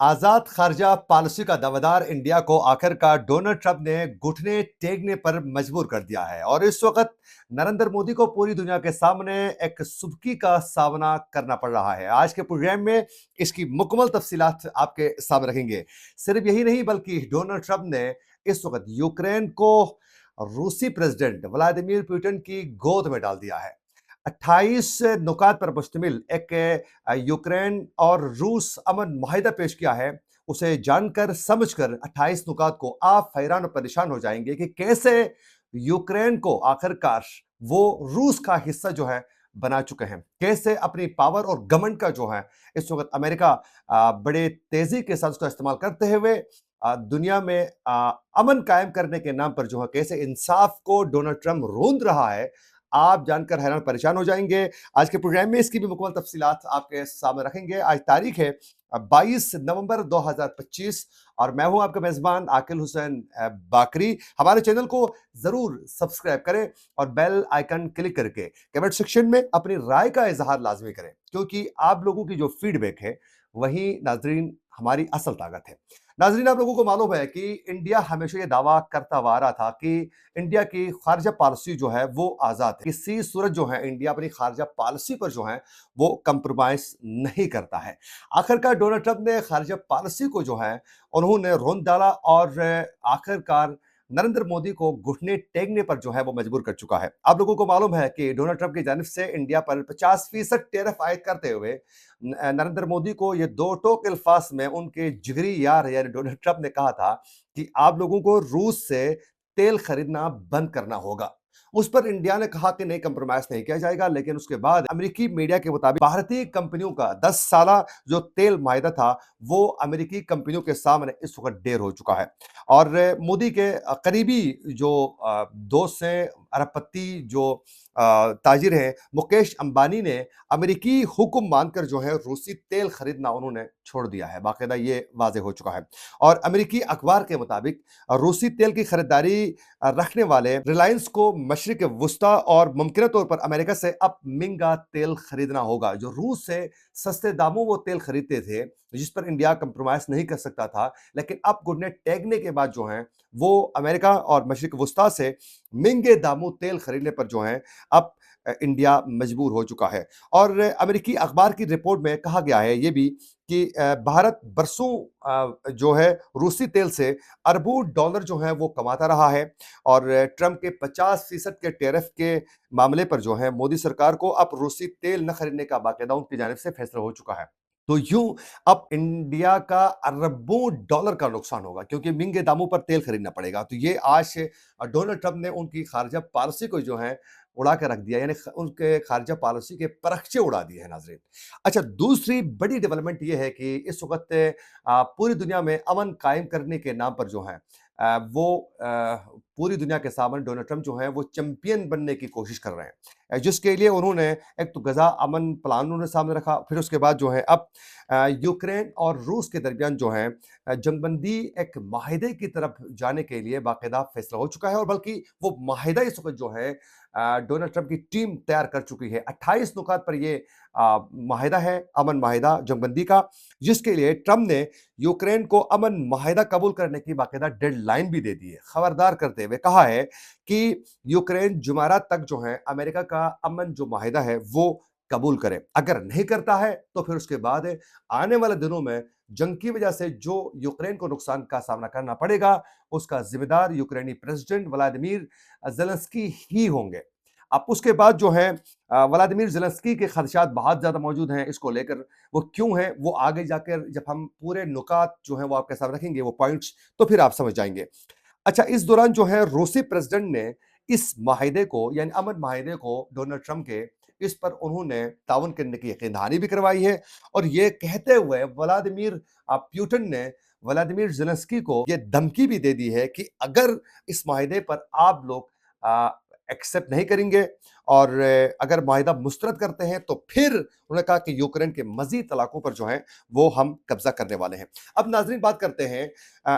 आजाद खारजा policy का दावेदार India को आखिरकार डोनाल्ड ट्रंप ने घुटने टेकने पर मजबूर कर दिया है और इस वक्त नरेंद्र मोदी को पूरी दुनिया के सामने एक सुबकी का सामना करना पड़ रहा है। आज के प्रोग्राम में इसकी मुकम्मल तफसीलात आपके सामने रखेंगे। सिर्फ यही नहीं बल्कि डोनाल्ड ट्रंप ने इस वक्त यूक्रेन को रूसी प्रेसिडेंट व्लादिमीर पुतिन की गोद में डाल दिया है। 28 नुकात पर मुश्तमिल एक यूक्रेन और रूस अमन माहिदा पेश किया है। उसे जानकर समझकर 28 नुकात को आप हैरान और परेशान हो जाएंगे कि कैसे यूक्रेन को आखिरकार वो रूस का हिस्सा जो है बना चुके हैं। कैसे अपनी पावर और घमंड का जो है इस वक्त अमेरिका बड़े तेजी के साथ उसका इस्तेमाल करते हुए दुनिया में अमन कायम करने के नाम पर जो है कैसे इंसाफ को डोनाल्ड ट्रंप रोंद रहा है। आप जानकर हैरान परेशान हो जाएंगे। आज के प्रोग्राम में इसकी भी मुकम्मल तफसीलात आपके सामने रखेंगे। आज तारीख है 22 नवंबर 2025 और मैं हूं आपका मेजबान आकिल हुसैन बाकरी। हमारे चैनल को जरूर सब्सक्राइब करें और बेल आइकन क्लिक करके कमेंट सेक्शन में अपनी राय का इजहार लाजमी करें, क्योंकि आप लोगों की जो फीडबैक है वही नाजरीन हमारी असल ताकत है। नाजरीन, आप लोगों को मालूम है कि इंडिया हमेशा ये दावा करता हुआ आ रहा था कि इंडिया की खारजा पॉलिसी जो है वो आजाद है। किसी सूरत जो है इंडिया अपनी खारजा पॉलिसी पर जो है वो कंप्रोमाइज नहीं करता है। आखिरकार डोनाल्ड ट्रंप ने खारजा पॉलिसी को जो है उन्होंने रोंद डाला और आखिरकार नरेंद्र मोदी को घुटने टेकने पर जो है वो मजबूर कर चुका है। आप लोगों को मालूम है कि डोनाल्ड ट्रंप की जानिब से इंडिया पर 50% टैरिफ आयद करते हुए नरेंद्र मोदी को ये दो टोक अल्फाज में उनके जिगरी यार यानी डोनाल्ड ट्रंप ने कहा था कि आप लोगों को रूस से तेल खरीदना बंद करना होगा। उस पर इंडिया ने कहा कि नहीं, कंप्रोमाइज नहीं किया जाएगा। लेकिन उसके बाद अमेरिकी मीडिया के मुताबिक भारतीय कंपनियों का 10 साला जो तेल मायदा था वो अमेरिकी कंपनियों के सामने इस वक्त ढेर हो चुका है। और मोदी के करीबी जो दोस्त हैं, अरबपति जो ताजिर हैं, मुकेश अंबानी ने अमेरिकी हुक्म मानकर जो है रूसी तेल खरीदना उन्होंने छोड़ दिया है। बाकायदा ये वाजे हो चुका है। और अमेरिकी अखबार के मुताबिक रूसी तेल की खरीदारी रखने वाले रिलायंस को मशरिक वस्ता और मुमकिन तौर पर अमेरिका से अब महंगा तेल खरीदना होगा। जो रूस से सस्ते दामों वो तेल खरीदते थे, जिस पर इंडिया कंप्रोमाइज नहीं कर सकता था, लेकिन अब घुटने टेकने के बाद जो है वो अमेरिका और मशरिक वस्ता से महंगे दामों तेल खरीदने पर जो है अब इंडिया मजबूर हो चुका है। और अमेरिकी अखबार की रिपोर्ट में कहा गया है ये भी कि भारत बरसों जो है रूसी तेल से अरबों डॉलर जो है वो कमाता रहा है। और ट्रंप के 50% के टैरिफ के मामले पर जो है मोदी सरकार को अब रूसी तेल न खरीदने का बाकायदा उनकी जानिब से फैसला हो चुका है। तो यूं अब इंडिया का अरबों डॉलर का नुकसान होगा, क्योंकि महंगे दामों पर तेल खरीदना पड़ेगा। तो ये आज से डोनाल्ड ट्रंप ने उनकी खारजा पॉलिसी को जो है उड़ा के रख दिया, यानी उनके खारजा पॉलिसी के परखचे उड़ा दिए हैं नाजरीन। अच्छा, दूसरी बड़ी डेवलपमेंट ये है कि इस वक्त पूरी दुनिया में अमन कायम करने के नाम पर जो है वो पूरी दुनिया के सामने डोनाल्ड ट्रंप जो है वो चैंपियन बनने की कोशिश कर रहे हैं। जिसके लिए उन्होंने एक तो गजा अमन प्लान उन्होंने सामने रखा, फिर उसके बाद जो है अब यूक्रेन और रूस के दरमियान जो है जंगबंदी एक माहिदे की तरफ जाने के लिए बाकायदा फैसला हो चुका है। और बल्कि वो माहिदा इस वक्त जो है डोनाल्ड ट्रंप की टीम तैयार कर चुकी है। 28 नुकात पर ये माहिदा है, अमन माहिदा जंगबंदी का, जिसके लिए ट्रंप ने यूक्रेन को अमन माहिदा कबूल करने की बाकायदा डेडलाइन भी दे दी है। खबरदार करते हुए कहा है कि यूक्रेन जुमेरात तक जो है अमेरिका का अमन जो माहिदा है वो कबूल करे। अगर नहीं करता है तो फिर उसके बाद आने वाले दिनों में जंग की वजह से जो यूक्रेन को नुकसान का सामना करना पड़ेगा उसका जिम्मेदार यूक्रेनी प्रेसिडेंट व्लादिमीर ज़ेलेंस्की ही होंगे। अब उसके बाद जो है व्लादिमीर ज़ेलेंस्की के खदशात बहुत ज़्यादा मौजूद हैं इसको लेकर। वो क्यों हैं वो आगे जाकर जब हम पूरे नुकात जो है वो आपके सामने रखेंगे, वो पॉइंट्स, तो फिर आप समझ जाएंगे। अच्छा, इस दौरान जो है रूसी प्रेसिडेंट ने इस माहिदे को यानी अमन माहिदे को डोनाल्ड ट्रंप के इस पर उन्होंने ताउन करने की यकीन दहानी भी करवाई है। और ये कहते हुए व्लादिमीर पुतिन ने व्लादिमीर ज़ेलेंस्की को ये धमकी भी दे दी है कि अगर इस माहिदे पर आप लोग एक्सेप्ट नहीं करेंगे और अगर माहिदा मुस्तरद करते हैं तो फिर उन्होंने कहा कि यूक्रेन के मजीद इलाकों पर जो है वो हम कब्जा करने वाले हैं। अब नाजरीन बात करते हैं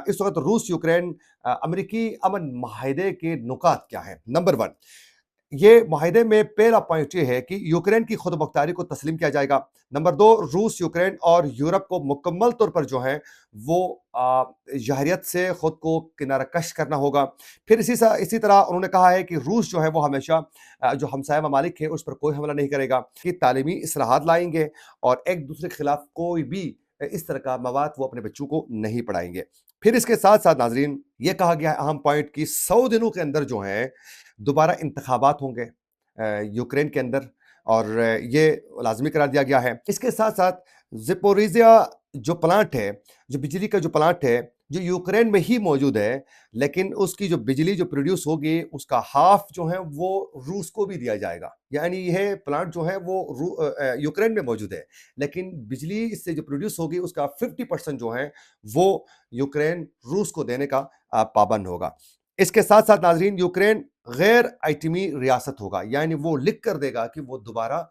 इस वक्त रूस यूक्रेन अमेरिकी अमन माहिदे के नुकात क्या हैं। नंबर 1, ये मुआहदे में पहला पॉइंट ये है कि यूक्रेन की खुद मुख्तारी को तस्लीम किया जाएगा। नंबर 2, रूस, यूक्रेन और यूरोप को मुकम्मल तौर पर जो है वो जहरियत से खुद को किनारा-कश करना होगा। फिर इसी तरह उन्होंने कहा है कि रूस जो है वो हमेशा जो हमसाया ममालिक है उस पर कोई हमला नहीं करेगा, कि तालीमी इस्लाहात लाएँगे और एक-दूसरे के खिलाफ कोई भी इस तरह का मवाद वो अपने बच्चों को नहीं पढ़ाएँगे। फिर इसके साथ-साथ नाज़रीन ये कहा गया है अहम पॉइंट कि 100 दिनों के अंदर जो है दोबारा इंतखाबात होंगे यूक्रेन के अंदर और ये लाज़मी करार दिया गया है। इसके साथ-साथ ज़िपोरिज़िया जो प्लांट है, जो बिजली का जो प्लांट है, जो यूक्रेन में ही मौजूद है, लेकिन उसकी जो बिजली जो प्रोड्यूस होगी, उसका हाफ़ जो है वो रूस को भी दिया जाएगा। यानी यह प्लांट जो है वो यूक्रेन में मौजूद है, लेकिन बिजली इससे जो प्रोड्यूस होगी उसका 50% जो है वो यूक्रेन रूस को देने का पाबंद होगा। इसके साथ-साथ नाज़रीन यूक्रेन गैर आइटमी रियासत होगा, यानी वो लिख कर देगा कि वो दोबारा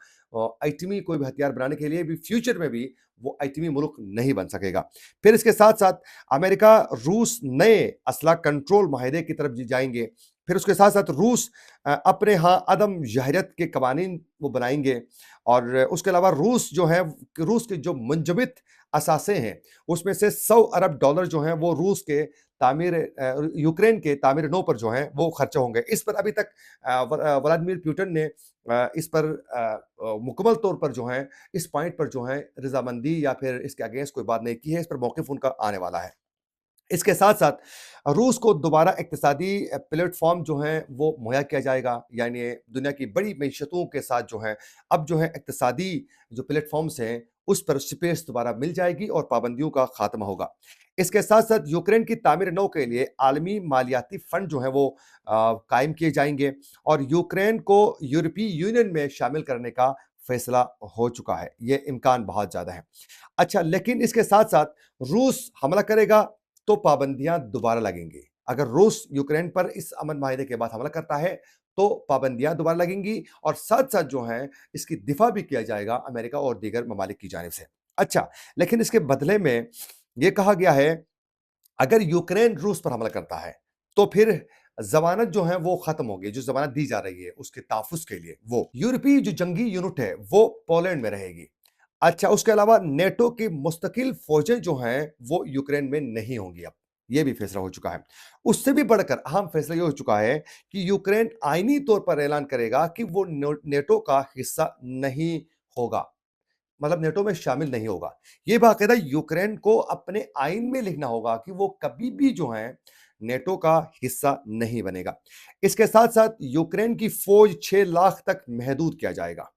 आइटमी कोई भी हथियार बनाने के लिए भी फ्यूचर में भी वो आइटमी मुल्क नहीं बन सकेगा। फिर इसके साथ-साथ अमेरिका, रूस नए असला कंट्रोल माहिदे की तरफ जाएँगे। फिर उसके साथ-साथ रूस अपने यहाँ अदम जहरियत के कवानीन वो बनाएँगे और उसके अलावा रूस जो है, रूस के जो मुंजमद असासे हैं, उसमें से $100 अरब जो हैं वो रूस के यूक्रेन के तामीर नौ पर जो है वो खर्चा होंगे। इस पर अभी तक व्लादिमीर पुतिन ने इस पर मुकम्मल तौर पर जो है इस पॉइंट पर जो है रज़ामंदी या फिर इसके अगेंस्ट कोई बात नहीं की है। इस पर मौक़िफ़ उनका आने वाला है। इसके साथ-साथ रूस को दोबारा इक़्तिसादी प्लेटफ़ॉर्म जो है वो मुहैया किया जाएगा, यानी दुनिया की बड़ी मईशतों के साथ जो है अब जो है इक़्तिसादी जो प्लेटफ़ॉर्म्स हैं, उस पर स्पेस दोबारा मिल जाएगी और पाबंदियों का ख़ात्मा होगा। इसके साथ-साथ यूक्रेन की तामीर-ए-नौ के लिए आलमी मालियाती फ़ंड जो है वो कायम किए जाएँगे और यूक्रेन को यूरोपीय यूनियन में शामिल करने का फ़ैसला हो चुका है। ये इम्कान बहुत ज़्यादा है। अच्छा, लेकिन इसके साथ-साथ रूस हमला करेगा तो पाबंदियां दोबारा लगेंगी। अगर रूस यूक्रेन पर इस अमन माहिदे के बाद हमला करता है, तो पाबंदियां दोबारा लगेंगी और साथ-साथ जो है इसकी दिफा भी किया जाएगा अमेरिका और दीगर ममालिक की जानिब से। अच्छा, लेकिन इसके बदले में ये कहा गया है अगर यूक्रेन रूस पर हमला करता है, तो फिर ज़मानत जो है वो खत्म होगी, जो ज़मानत दी जा रही है उसके तहफ़्फ़ुज़ के लिए वो। यूरोपीय जो जंगी यूनिट है, वो पोलैंड में रहेगी। अच्छा, उसके अलावा नेटो की मुस्तकिल फ़ौजें जो हैं, वो यूक्रेन में नहीं होंगी अब। ये भी फैसला हो चुका है। उससे भी बढ़कर अहम फैसला ये हो चुका है कि यूक्रेन आईनी तौर पर ऐलान करेगा कि वो नेटो का हिस्सा नहीं होगा। मतलब नेटो में शामिल नहीं होगा। ये बाकायदा यूक्रेन को अपने आईन में लिखना होगा कि वो कभी भी जो है नेटो का हिस्सा नहीं बनेगा। इसके साथ-साथ यूक्रेन की फ़ौज 6 लाख तक महदूद किया जाएगा।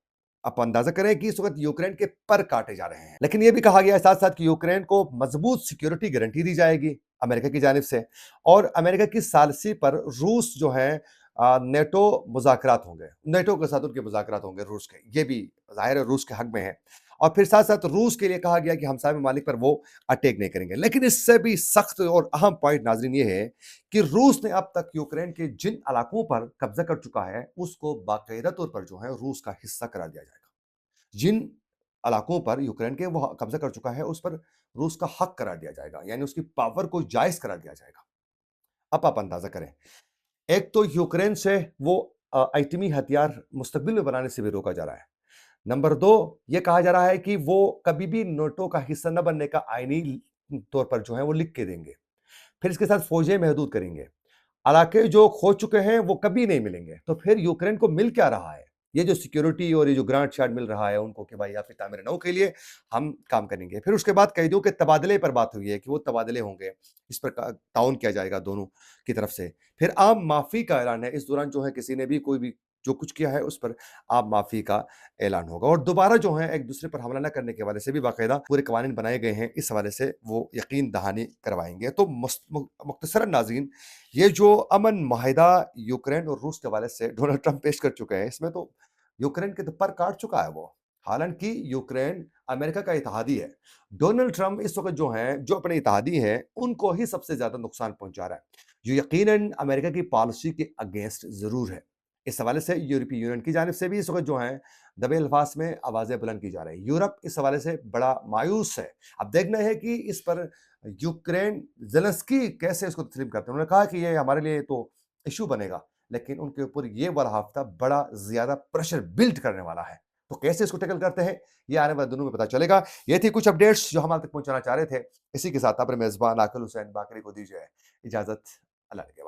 आप अंदाज़ा करें कि इस वक़्त यूक्रेन के पर काटे जा रहे हैं। लेकिन ये भी कहा गया है साथ-साथ कि यूक्रेन को मज़बूत सिक्योरिटी गारंटी दी जाएगी अमेरिका की जानिब से और अमेरिका की सालसी पर रूस जो है नेटो मुज़ाकरात होंगे। नेटो के साथ उनके मुज़ाकरात होंगे रूस के। ये भी ज़ाहिर है रूस के हक में है। और फिर साथ-साथ रूस के लिए कहा गया कि हमसाया ममालिक पर वो अटैक नहीं करेंगे। लेकिन इससे भी सख्त और अहम पॉइंट नाज़रीन ये है कि रूस ने अब तक यूक्रेन के जिन इलाकों पर कब्ज़ा कर चुका है, उसको बाकायदा तौर पर जो है रूस का हिस्सा करार दिया जाएगा। जिन इलाकों पर यूक्रेन के वो कब्ज़ा कर चुका है, उस पर रूस का हक करार दिया जाएगा, यानी उसकी पावर को जायज़ करार दिया जाएगा। अब आप अंदाज़ा करें, एक तो यूक्रेन से वो एटमी हथियार मुस्तकबिल में बनाने से भी रोका जा रहा है। नंबर 2 ये कहा जा रहा है कि वो कभी भी नेटो का हिस्सा न बनने का आईनी तौर पर जो है वो लिख के देंगे। फिर इसके साथ फ़ौजें महदूद करेंगे। इलाके जो खो चुके हैं वो कभी नहीं मिलेंगे। तो फिर यूक्रेन को मिल क्या रहा है? ये जो सिक्योरिटी और ये जो ग्रांट शार्ट मिल रहा है उनको कि भाई आपकी तामीर-ए-नौ के लिए हम काम करेंगे। फिर उसके बाद कैदियों के तबादले पर बात हुई है कि वो तबादले होंगे। इस पर ताउन किया जाएगा दोनों की तरफ से। फिर आम माफ़ी का ऐलान है। इस दौरान जो है किसी ने भी कोई भी जो कुछ किया है उस पर आम माफ़ी का ऐलान होगा और दोबारा जो है एक-दूसरे पर हमला न करने के हवाले से भी बाकायदा पूरे कवानीन बनाए गए हैं। इस हवाले से वो यकीन दहानी करवाएँगे। तो मुख्तसरन नाज़रीन ये जो अमन माहिदा यूक्रेन और रूस के हवाले से डोनाल्ड ट्रंप पेश कर चुके हैं, इसमें तो यूक्रेन के तो पर काट चुका है वो। हालाँकि यूक्रेन अमेरिका का इत्तेहादी है। डोनाल्ड ट्रंप इस वक़्त जो हैं, जो अपने इत्तेहादी हैं, उनको ही सबसे ज़्यादा नुकसान पहुँचा रहा है, जो यकीनन अमेरिका की पॉलिसी के अगेंस्ट ज़रूर है। इस हवाले से यूरोपीय यूनियन की जानिब से भी इस वक़्त जो है दबे अल्फाज में आवाज़ें बुलंद की जा रही हैं। यूरोप इस हवाले से बड़ा मायूस है। अब देखना है कि इस पर यूक्रेन ज़ेलेंस्की कैसे इसको तस्लीम करते हैं। उन्होंने कहा कि ये हमारे लिए तो इश्यू बनेगा, लेकिन उनके ऊपर ये वाला हफ्ता बड़ा ज़्यादा प्रेशर बिल्ड करने वाला है। तो कैसे इसको टैकल करते हैं, ये आने वाले दिनों में पता चलेगा। ये थी कुछ अपडेट्स जो हम आप तक पहुँचाना चाह रहे थे। इसी के साथ अपने मेज़बान आकिल हुसैन बाकरी को दीजिए इजाज़त। अल्लाह ने के